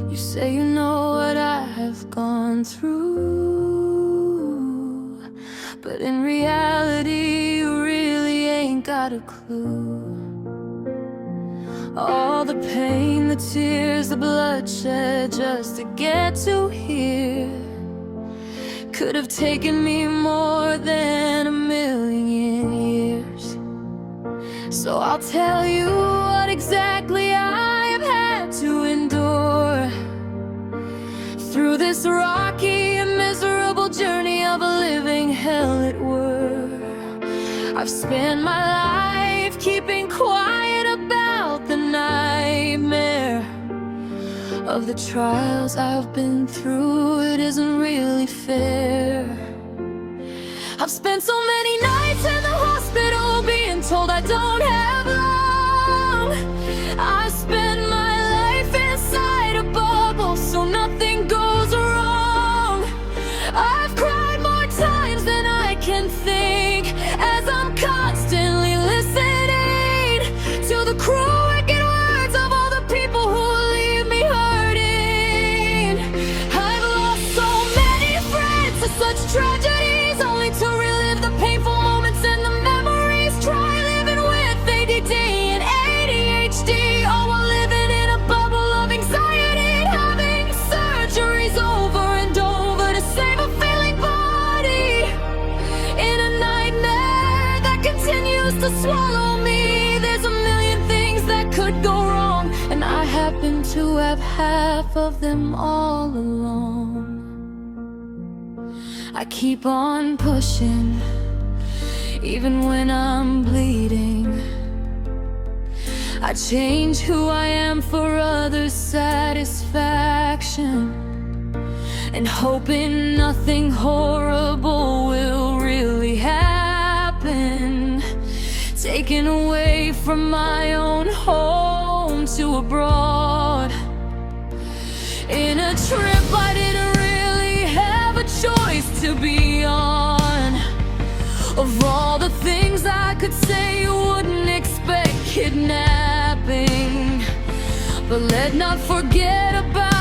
You say you know what I have gone through, but in reality you really ain't got a clue. All the pain, the tears, the bloodshed just to get to here could have taken me more than 1,000,000 years. So I'll tell you what exactly I have had to endure through this rocky and miserable journey of a living hell it were. I've spent my life keeping quiet about the nightmare of the trials I've been through. It isn't really fair. I've spent so many nights in the hospital being told I don't have long. I spent my life inside a bubble so nothing goes wrong. I've cried more times than I can think as I'm constantly listening to the cruel, wicked words of all the people who leave me hurting. I've lost so many friends to such tragedies, only to relive the painful moments and the memories. Try living with ADD and ADHD, all while living in a bubble of anxiety, having surgeries over and over to save a failing body, in a nightmare that continues to swallow me. There's 1,000,000 things that could go wrong, and I happen to have half of them all along. I keep on pushing, even when I'm bleeding. I change who I am for others' satisfaction, and hoping nothing horrible will really happen. Taken away from my own home to abroad, in a trip I didn't really have a choice to be on. Of all the things I could say, you wouldn't expect kidnapping, but let's not forget about